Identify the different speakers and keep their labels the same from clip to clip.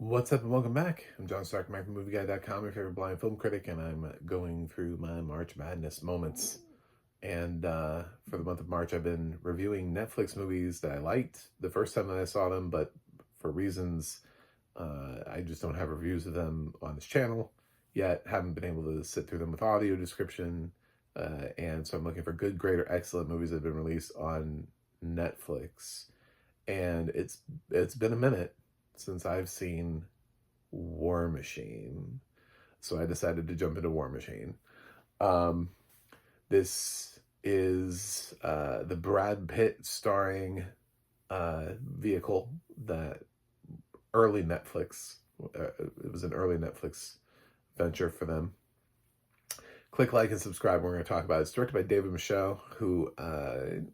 Speaker 1: What's up and welcome back. I'm John Stark, from MovieGuy.com, your favorite blind film critic, and I'm going through my March Madness moments. And for the month of March, I've been reviewing Netflix movies that I liked the first time that I saw them, but for reasons I just don't have reviews of them on this channel yet. Haven't been able to sit through them with audio description, and so I'm looking for good, great, or excellent movies that have been released on Netflix. And it's been a minute since I've seen War Machine. So I decided to jump into War Machine. Um, this is the Brad Pitt starring vehicle that early Netflix, it was an early Netflix venture for them. Click like and subscribe. We're going to talk about it. It's directed by David Michelle, who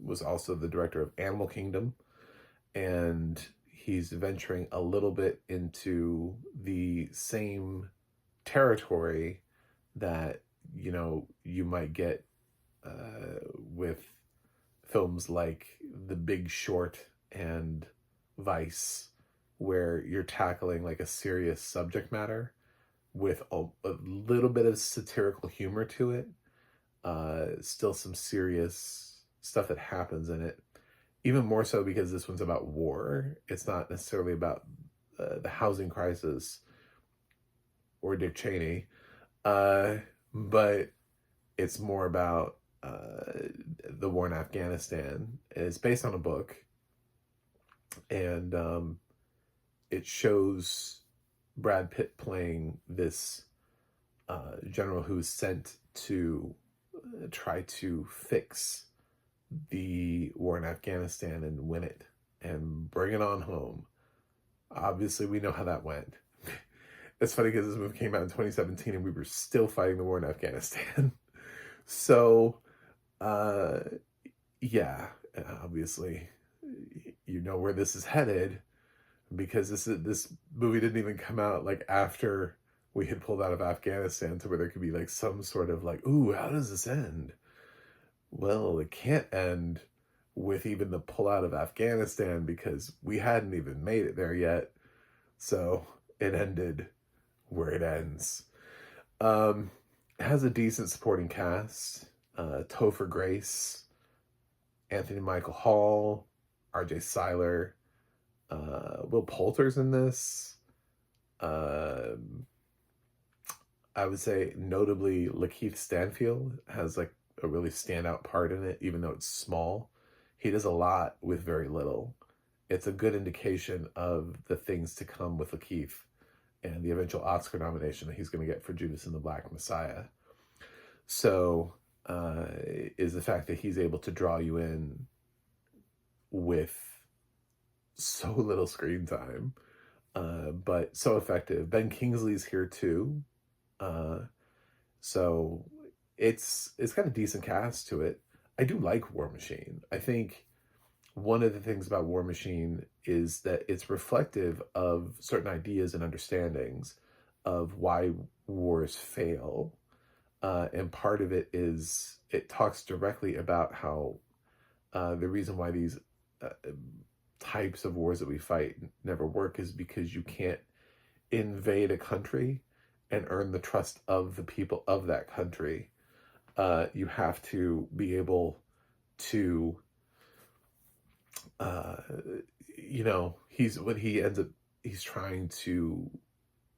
Speaker 1: was also the director of Animal Kingdom. And he's venturing a little bit into the same territory that, you might get with films like The Big Short and Vice, where you're tackling like a serious subject matter with a little bit of satirical humor to it. Still some serious stuff that happens in it. Even more so because this one's about war. It's not necessarily about the housing crisis or Dick Cheney, but it's more about the war in Afghanistan. It's based on a book, and it shows Brad Pitt playing this general who's sent to try to fix the war in Afghanistan and win it and bring it on home. Obviously, we know how that went. It's funny because this movie came out in 2017 and we were still fighting the war in Afghanistan. So, yeah, obviously, you know where this is headed, because this movie didn't even come out like after we had pulled out of Afghanistan, to where there could be like some sort of like, ooh, how does this end? Well, it can't end with even the pullout of Afghanistan, because we hadn't even made it there yet. So it ended where it ends. It has a decent supporting cast. Topher Grace, Anthony Michael Hall, RJ Cyler, Will Poulter's in this. I would say notably Lakeith Stanfield has like a really standout part in it, even though it's small. He does a lot with very little. It's a good indication of the things to come with Lakeith and the eventual Oscar nomination that he's going to get for Judas and the Black Messiah. So, is the fact that he's able to draw you in with so little screen time, but so effective. Ben Kingsley's here too. So it's got a decent cast to it. I do like War Machine. I think one of the things about War Machine is that it's reflective of certain ideas and understandings of why wars fail. And part of it is it talks directly about how the reason why these types of wars that we fight never work is because you can't invade a country and earn the trust of the people of that country. You have to be able to, he's trying to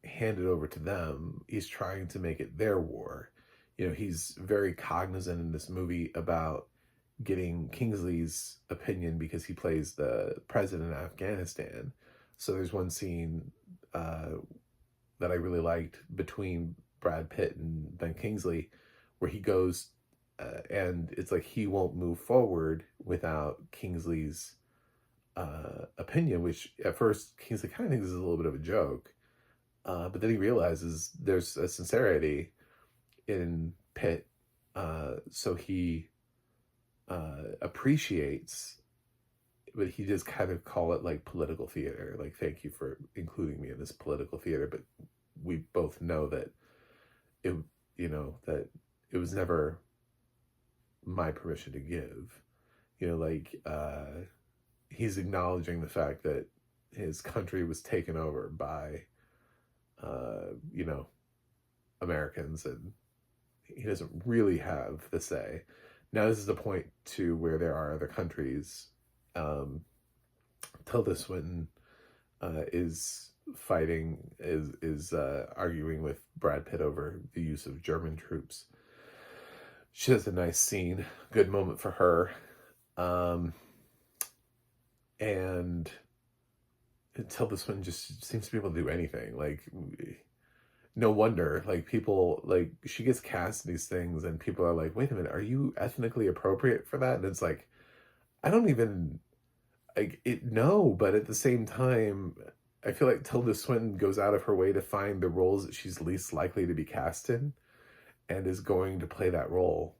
Speaker 1: hand it over to them. He's trying to make it their war. He's very cognizant in this movie about getting Kingsley's opinion, because he plays the president of Afghanistan. So there's one scene that I really liked between Brad Pitt and Ben Kingsley, where he goes and it's like he won't move forward without Kingsley's opinion, which at first Kingsley kind of thinks is a little bit of a joke, but then he realizes there's a sincerity in Pitt, so he appreciates, but he just kind of call it like political theater, like, thank you for including me in this political theater, but we both know that that it was never my permission to give. He's acknowledging the fact that his country was taken over by you know, Americans, and he doesn't really have the say. Now, this is the point to where there are other countries. Tilda Swinton is arguing with Brad Pitt over the use of German troops. She has a nice scene, good moment for her. And Tilda Swinton just seems to be able to do anything. Like, no wonder, like, people, like, she gets cast in these things and people are like, wait a minute, are you ethnically appropriate for that? And it's like, I don't even, like, no, but at the same time, I feel like Tilda Swinton goes out of her way to find the roles that she's least likely to be cast in and is going to play that role.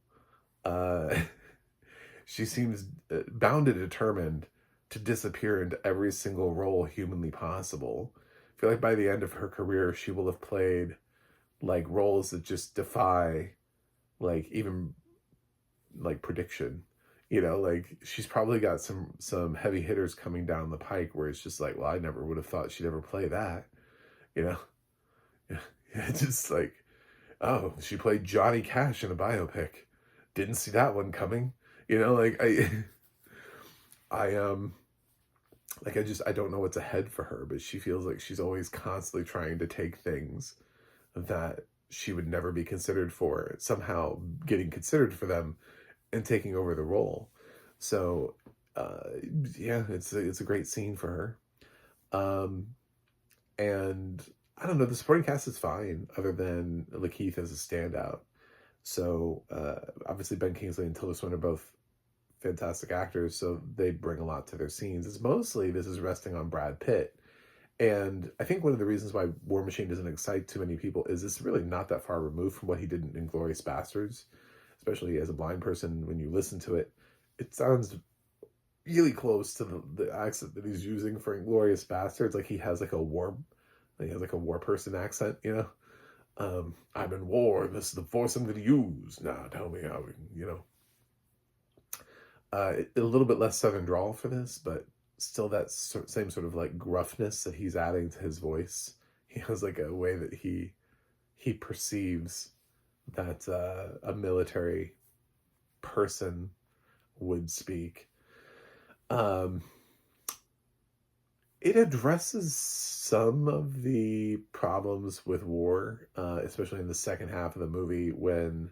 Speaker 1: She seems bound and determined to disappear into every single role humanly possible. I feel like by the end of her career, she will have played like roles that just defy like even like prediction. You know, like she's probably got some heavy hitters coming down the pike where it's just like, well, I never would have thought she'd ever play that. You know, it's just like, oh, she played Johnny Cash in a biopic. Didn't see that one coming. You know, like I don't know what's ahead for her, but she feels like she's always constantly trying to take things that she would never be considered for, somehow getting considered for them and taking over the role. So, yeah, it's a great scene for her. And I don't know, the supporting cast is fine, other than Lakeith as a standout. So, obviously Ben Kingsley and Tilda Swinton are both fantastic actors, so they bring a lot to their scenes. It's mostly, this is resting on Brad Pitt. And I think one of the reasons why War Machine doesn't excite too many people is it's really not that far removed from what he did in Inglourious Basterds. Especially as a blind person, when you listen to it, it sounds really close to the accent that he's using for Inglourious Basterds. Like he has like a war person accent, you know? I'm in war, this is the force I'm going to use. Now tell me how, you know. A little bit less southern drawl for this, but still that same sort of like gruffness that he's adding to his voice. He has like a way that he perceives that a military person would speak. It addresses some of the problems with war, especially in the second half of the movie when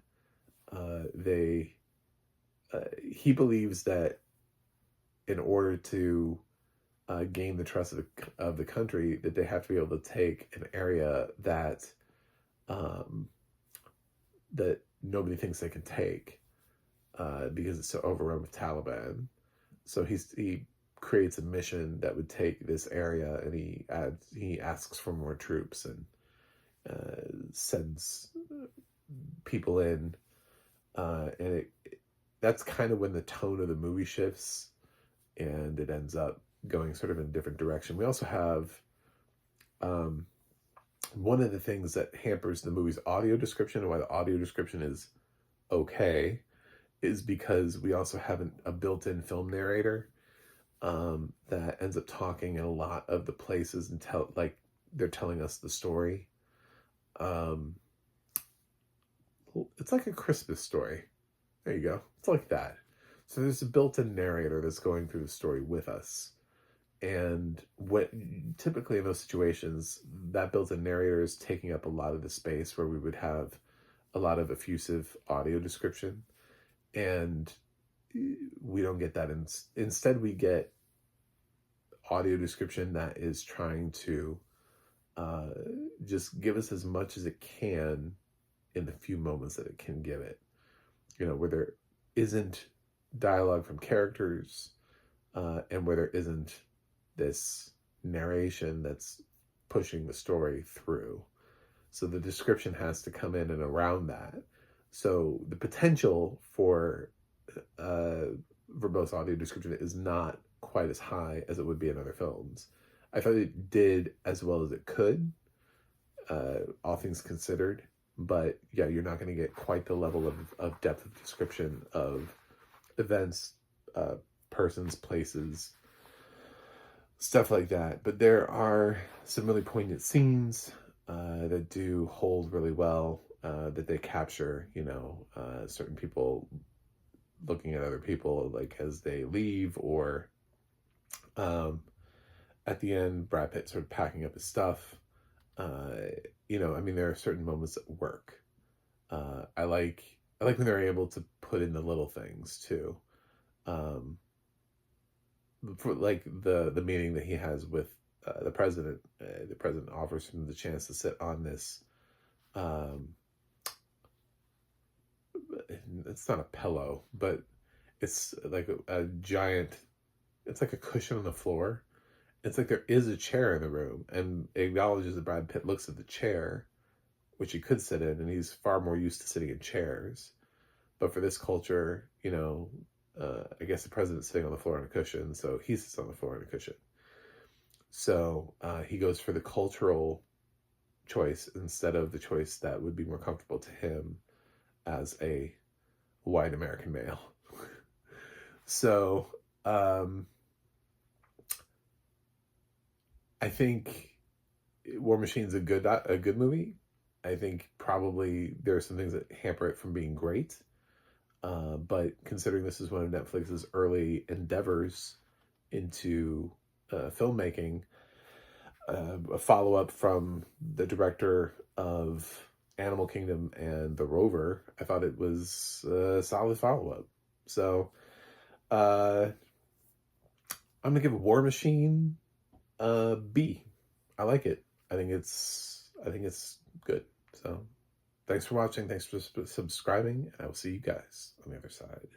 Speaker 1: he believes that in order to gain the trust of the country, that they have to be able to take an area that that nobody thinks they can take because it's so overrun with Taliban. So he creates a mission that would take this area, and he asks for more troops and sends people in, and that's kind of when the tone of the movie shifts, and it ends up going sort of in a different direction. We also have one of the things that hampers the movie's audio description, and why the audio description is okay, is because we also have a built-in film narrator that ends up talking in a lot of the places and they're telling us the story. It's like a Christmas story. There you go. It's like that. So there's a built-in narrator that's going through the story with us. And typically in those situations, that built-in narrator is taking up a lot of the space where we would have a lot of effusive audio description. And we don't get that. Instead, we get audio description that is trying to just give us as much as it can in the few moments that it can give it. You know, where there isn't dialogue from characters, and where there isn't this narration that's pushing the story through. So the description has to come in and around that. So the potential for verbose audio description is not quite as high as it would be in other films. I thought it did as well as it could, all things considered. But yeah, you're not going to get quite the level of depth of description of events, persons, places, stuff like that. But there are some really poignant scenes. that do hold really well, that they capture, certain people looking at other people like as they leave, or um, at the end, Brad Pitt sort of packing up his stuff. Uh, I mean, there are certain moments that work. I like when they're able to put in the little things too. Um, for like the meeting that he has with the president. The president offers him the chance to sit on this. Um, it's not a pillow, but it's like a giant. It's like a cushion on the floor. It's like there is a chair in the room, and it acknowledges that Brad Pitt looks at the chair, which he could sit in, and he's far more used to sitting in chairs. But for this culture, I guess the president's sitting on the floor on a cushion, so he sits on the floor on a cushion. So he goes for the cultural choice instead of the choice that would be more comfortable to him as a white American male. So I think War Machine's a good movie. I think probably there are some things that hamper it from being great. But considering this is one of Netflix's early endeavors into filmmaking, a follow up from the director of Animal Kingdom and The Rover, I thought it was a solid follow up. So uh, I'm gonna give War Machine a B. I like it. I think it's good. So thanks for watching. Thanks for subscribing. I will see you guys on the other side.